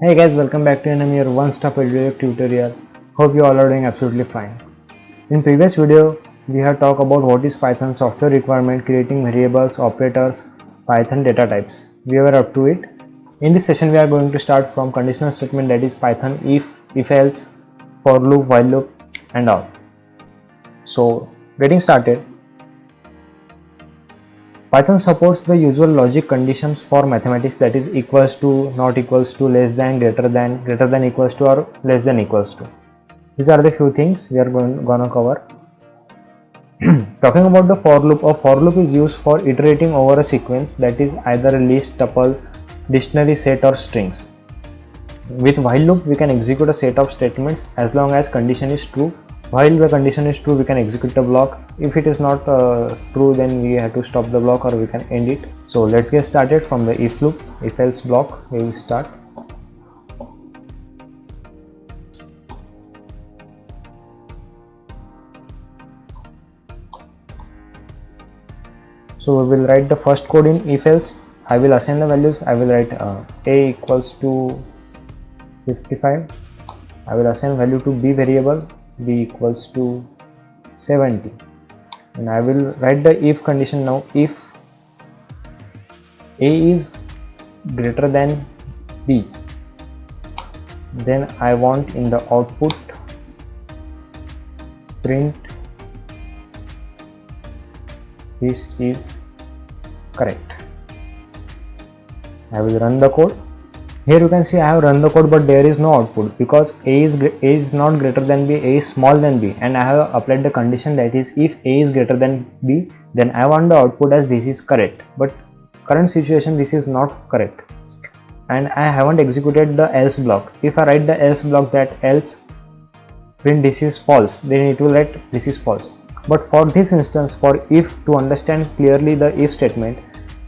Hey guys, welcome back to your one-stop education tutorial. Hope you all are doing absolutely fine. In previous video, we have talked about what is Python software requirement, creating variables, operators, Python data types. We were up to it. In this session, we are going to start from conditional statement, that is Python if else, for loop, while loop, and all. So, getting started. Python supports the usual logic conditions for mathematics, that is equals to, not equals to, less than, greater than equals to, or less than equals to. These are the few things we are gonna cover. Talking about the for loop, a for loop is used for iterating over a sequence, that is either a list, tuple, dictionary, set, or strings. With while loop, we can execute a set of statements as long as condition is true. While the condition is true, we can execute the block. If it is not true, then we have to stop the block or we can end it. So let's get started from the if loop, if else block. We will start. So we will write the first code in if else. I will assign the values. I will write a equals to 55. I will assign value to b variable, b equals to 70, and I will write the if condition now. If a is greater than b, then I want in the output print this is correct. I will run the code. Here you can see I have run the code, but there is no output because a is not greater than b, a is smaller than b, and I have applied the condition, that is if a is greater than b, then I want the output as this is correct. But current situation, this is not correct, and I haven't executed the else block. If I write the else block, that else print this is false, then it will write this is false. But for this instance, for if, to understand clearly the if statement,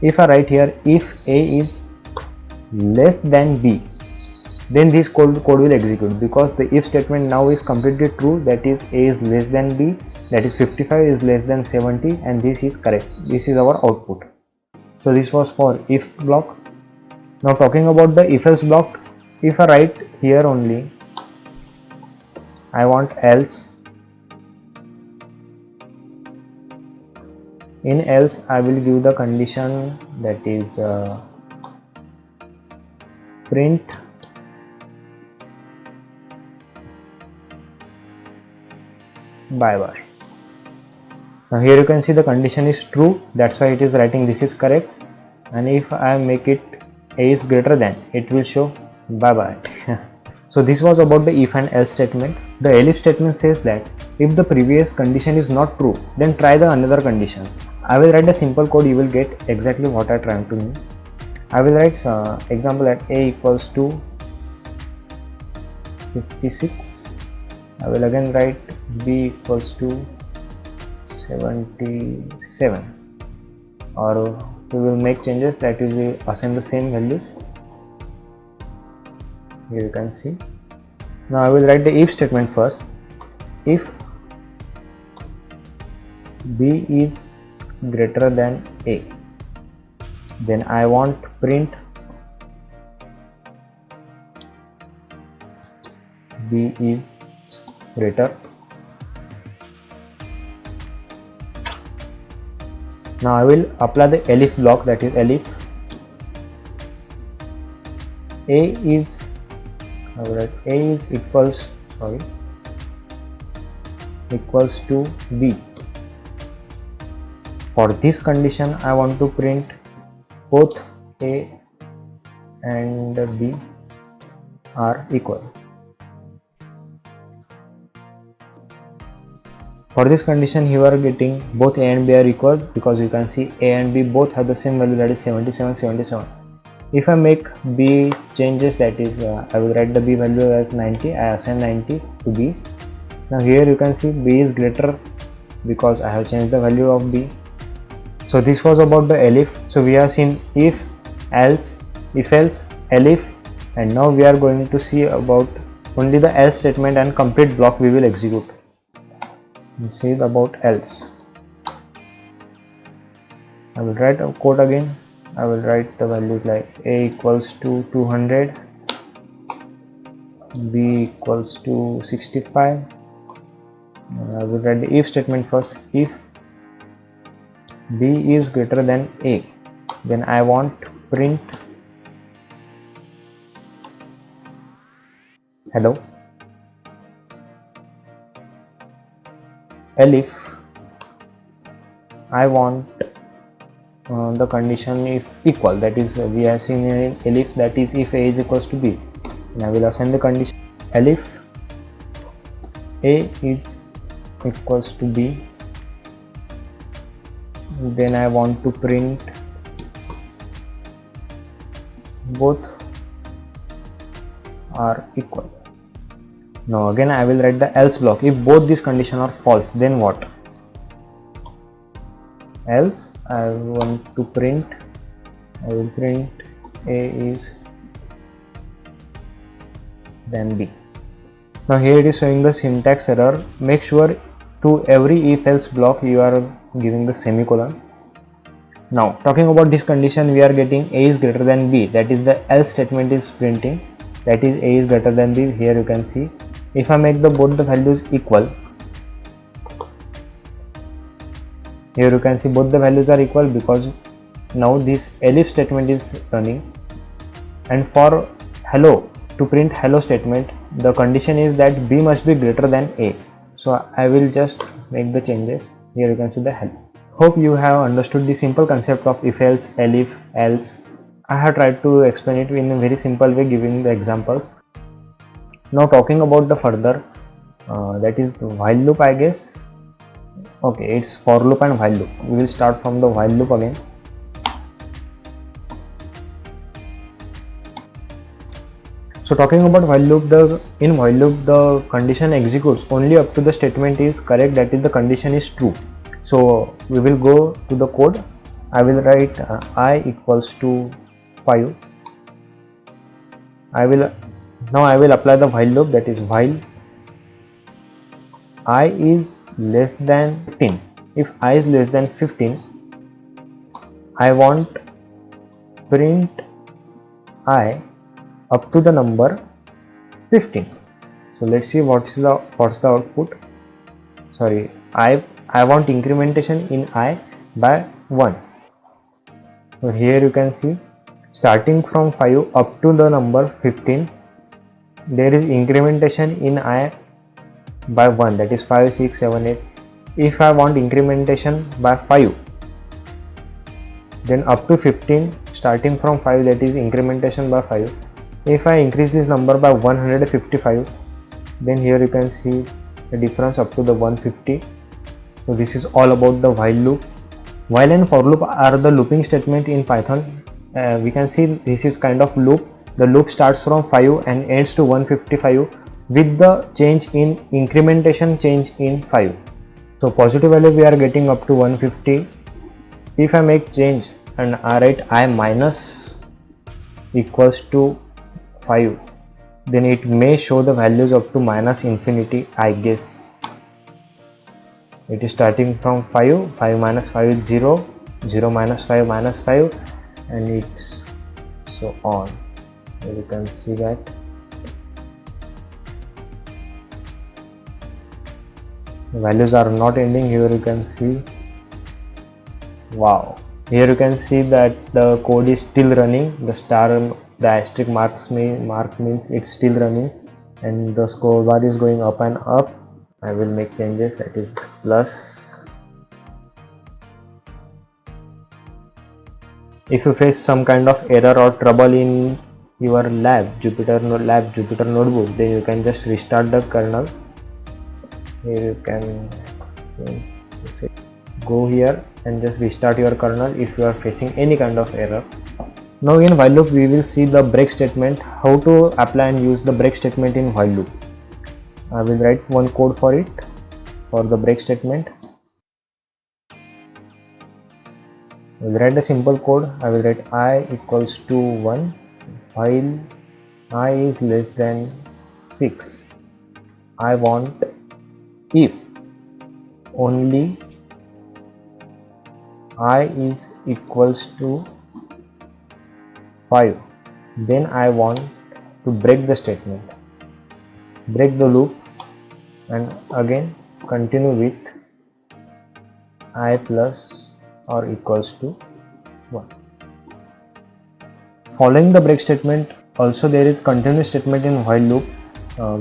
if I write here if a is less than b, then this code will execute, because the if statement now is completely true, that is a is less than b, that is 55 is less than 70, and this is correct. This is our output. So this was for if block. Now talking about the if else block, if I write here only I want else, in else I will give the condition, that is print bye bye. Now here you can see the condition is true, that's why it is writing this is correct, and if I make it a is greater than, it will show bye bye. So this was about the if and else statement. The elif statement says that if the previous condition is not true, then try the another condition. I will write a simple code, you will get exactly what I am trying to mean. I will write example at a equals to 56. I will again write b equals to 77, or we will make changes, that is we assign the same values. Here you can see. Now I will write the if statement first. If b is greater than a, then I want print b is greater. Now I will apply the elif block, that is elif a is, I will write a is equals to b. For this condition I want to print both a and b are equal. For this condition you are getting both a and b are equal, because you can see a and b both have the same value, that is 77, 77. If I make b changes, that is I will write the b value as 90, I assign 90 to b. Now here you can see b is greater because I have changed the value of b. So this was about the elif. So we have seen if, else, if else, elif, and now we are going to see about only the else statement and complete block we will execute. Let's see about else. I will write a code again. I will write the values like a equals to 200, b equals to 65. I will write the if statement first. If b is greater than a, then I want print hello. Elif I want the condition if equal, that is we have seen in elif, that is if a is equals to b, and I will assign the condition elif a is equals to b, then I want to print both are equal. Now again I will write the else block. If both these conditions are false, then what? Else I want to print, I will print a is than b. Now here it is showing the syntax error. Make sure to every if else block you are giving the semicolon. Now talking about this condition, we are getting a is greater than b, that is the else statement is printing, that is a is greater than b. Here you can see if I make the both the values equal, here you can see both the values are equal because now this elif statement is running, and for hello, to print hello statement, the condition is that b must be greater than a. So I will just make the changes. Here you can see the hello. Hope you have understood the simple concept of if else, elif, else. I have tried to explain it in a very simple way, giving the examples. Now talking about the further, that is the while loop, I guess. Okay, it's for loop and while loop. We will start from the while loop again. So talking about while loop, in while loop the condition executes only up to the statement is correct, that is the condition is true. So we will go to the code. I will write I equals to 5. I will apply the while loop, that is while I is less than 15. If I is less than 15, I want print I up to the number 15. So let's see what's the output. Sorry, I want incrementation in I by 1. So here you can see starting from 5 up to the number 15, there is incrementation in I by 1, that is 5, 6, 7, 8. If I want incrementation by 5, then up to 15, starting from 5, that is incrementation by 5. If I increase this number by 155, then here you can see the difference up to the 150. So this is all about the while loop. While and for loop are the looping statement in Python. We can see this is kind of loop. The loop starts from 5 and ends to 155 with the change in incrementation change in 5. So positive value we are getting up to 150. If I make change and I write I minus equals to 5, then it may show the values up to minus infinity, I guess. It is starting from 5, 5 minus 5 is 0, 0 minus 5 minus 5, and it's so on. You can see that. The values are not ending. Here you can see, wow, here you can see that the code is still running. The star, the asterisk mark means it's still running, and the score bar is going up and up. I will make changes, that is plus. If you face some kind of error or trouble in your Jupyter notebook, then you can just restart the kernel. Here you can go here and just restart your kernel if you are facing any kind of error. Now in while loop we will see the break statement, how to apply and use the break statement in while loop. I will write one code for it, for the break statement. I will write a simple code. I will write I equals to 1 while I is less than 6. I want if only I is equals to 5, then I want to break the statement. break the loop and again continue with I plus or equals to 1. Following the break statement, also there is continue statement in while loop.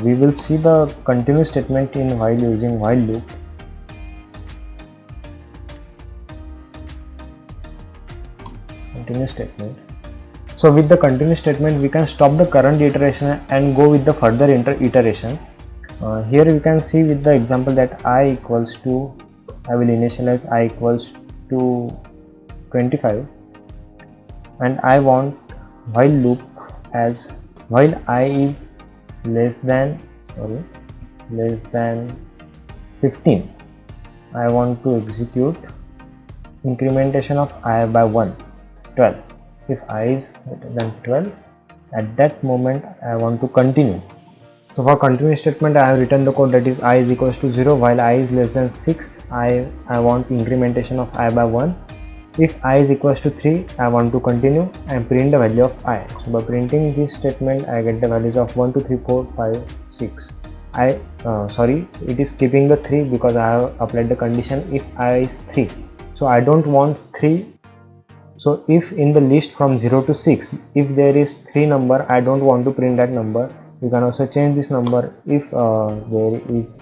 We will see the continue statement in while using while loop. Continue statement. So with the continue statement, we can stop the current iteration and go with the further iteration. Here you can see with the example that I equals to, I will initialize I equals to 25 and I want while loop as while I is less than 15. I want to execute incrementation of I by 1, 12. If I is greater than 12, at that moment I want to continue. So for continue statement, I have written the code that is I is equals to 0 while I is less than 6. I want incrementation of I by 1. If I is equals to 3, I want to continue and print the value of I. So by printing this statement, I get the values of 1, 2, 3, 4, 5, 6. It is keeping the 3 because I have applied the condition if I is 3. So I don't want 3. So if in the list from 0 to 6, if there is 3 number, I don't want to print that number. You can also change this number if there is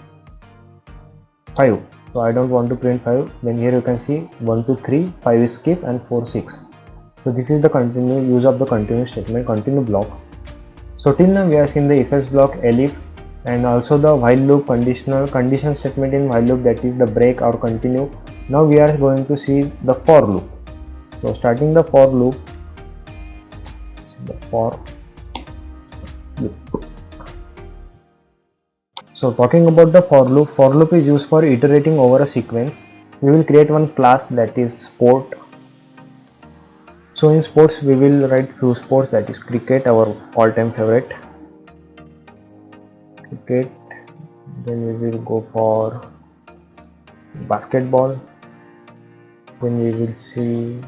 5. So I don't want to print 5. Then here you can see 1, 2, 3, 5 is skip and 4, 6. So this is the continue use of the continue statement, continue block. So till now we have seen the if else block, elif, and also the while loop condition statement in while loop, that is the break or continue. Now we are going to see the for loop. So starting the for loop, So talking about the for loop is used for iterating over a sequence. We will create one class that is sport. So in sports we will write few sports, that is cricket, our all-time favorite. Cricket. Then we will go for basketball. Then we will see,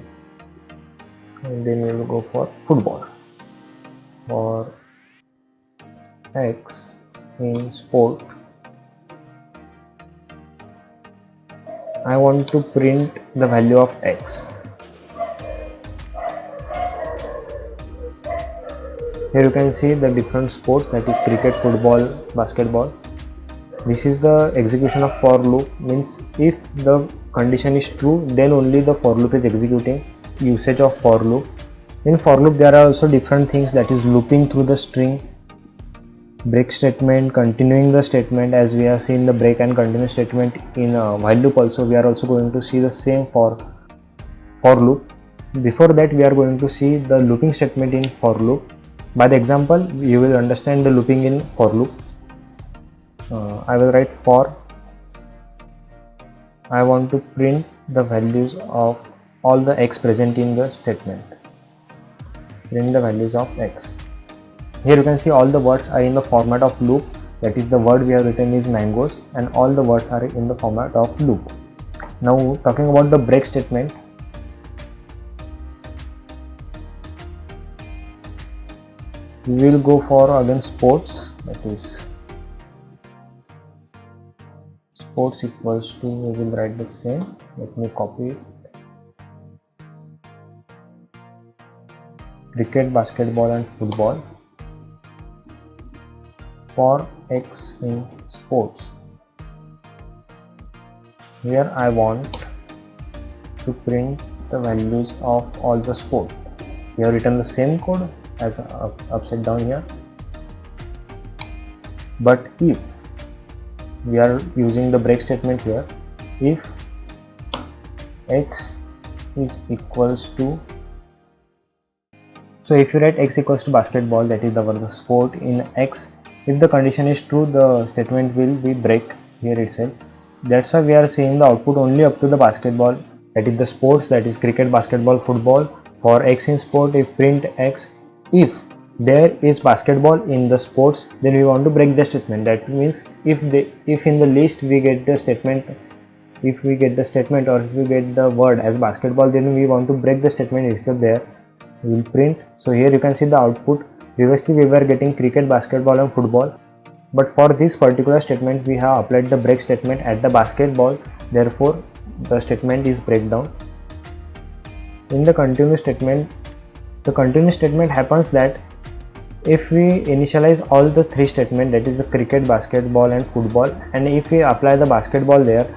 and then we will go for football. For X in sport, I want to print the value of X. Here you can see the different sports, that is cricket, football, basketball. This is the execution of for loop, means if the condition is true, then only the for loop is executing. Usage of for loop. In for loop there are also different things, that is looping through the string, break statement, continuing the statement, as we have seen the break and continue statement in while loop. Also we are also going to see the same for loop. Before that we are going to see the looping statement in for loop. By the example you will understand the looping in for loop. I will write for, I want to print the values of all the X present in the statement. Print the values of X. Here you can see all the words are in the format of loop, that is the word we have written is mangoes, and all the words are in the format of loop. Now talking about the break statement. We will go for again sports, that is sports equals to, we will write the same. Let me copy it. Cricket, basketball and football. For X in sports, here I want to print the values of all the sport. We have written the same code as upside down here, but if we are using the break statement here, if X is equals to, so if you write X equals to basketball, that is the sport in X, if the condition is true, the statement will be break here itself. That's why we are seeing the output only up to the basketball, that is the sports, that is cricket, basketball, football. For X in sport, if print X, if there is basketball in the sports, then we want to break the statement. That means if in the list we get the statement, or if we get the word as basketball, then we want to break the statement itself. There we will print. So here you can see the output. Previously we were getting cricket, basketball and football. but for this particular statement we have applied the break statement at the basketball, therefore the statement is breakdown. In the continue statement, the continue statement happens that if we initialize all the three statements, that is the cricket, basketball and football, and if we apply the basketball there,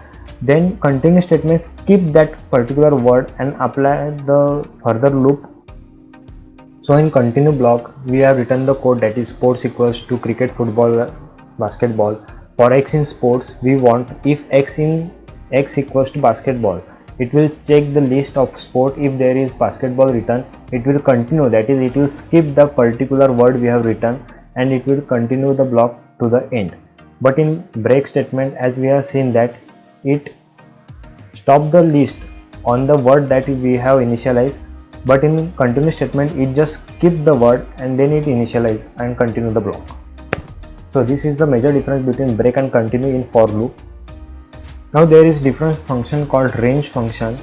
then continue statement skip that particular word and apply the further loop. So in continue block we have written the code that is sports equals to cricket, football, basketball. For x in sports, we want if x equals to basketball, it will check the list of sport. If there is basketball written, it will continue, that is it will skip the particular word we have written and it will continue the block to the end. But in break statement, as we have seen that it stop the list on the word that we have initialized, but in continue statement it just skip the word and then it initialize and continue the block. So this is the major difference between break and continue in for loop. Now there is different function called range function.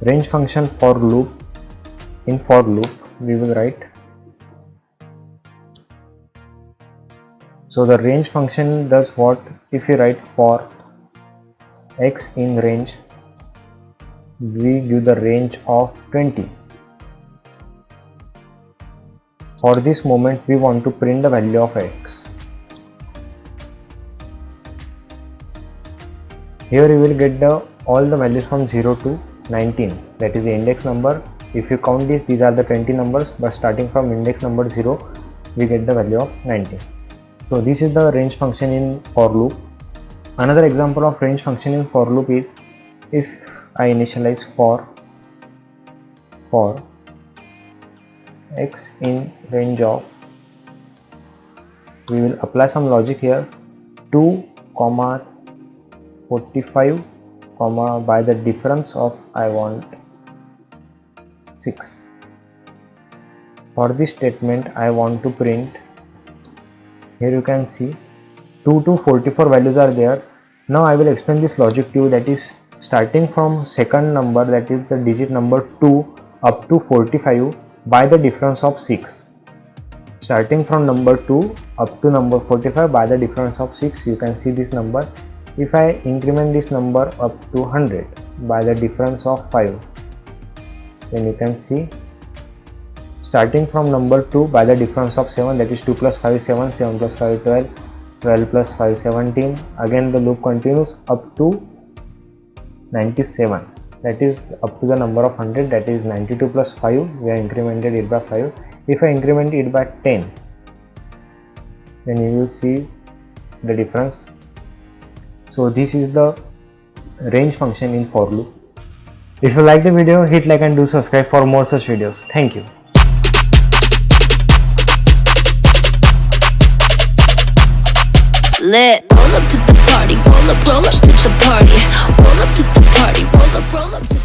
Range function for loop. In for loop we will write. So the range function does what? If you write for x in range, we give the range of 20. For this moment we want to print the value of x. Here you will get all the values from 0 to 19, that is the index number. If you count this, these are the 20 numbers, but starting from index number 0 we get the value of 19. So this is the range function in for loop. Another example of range function in for loop is if I initialize for x in range of, we will apply some logic here, 2, 45, by the difference of I want 6. For this statement I want to print, here you can see 2 to 44 values are there. Now I will explain this logic to you, that is starting from second number, that is the digit number 2 up to 45 by the difference of 6. Starting from number 2 up to number 45 by the difference of 6, you can see this number. If I increment this number up to 100 by the difference of 5, then you can see starting from number 2 by the difference of 7, that is 2 plus 5 is 7, 7 plus 5 is 12, 12 plus 5 is 17. Again the loop continues up to 97, that is up to the number of 100, that is 92 plus 5, we have incremented it by 5. If I increment it by 10, then you will see the difference. So this is the range function in for loop. If you like the video, hit like and do subscribe for more such videos. Thank you. Lit. Roll up to the party, roll up to the party, roll up to the party, roll up to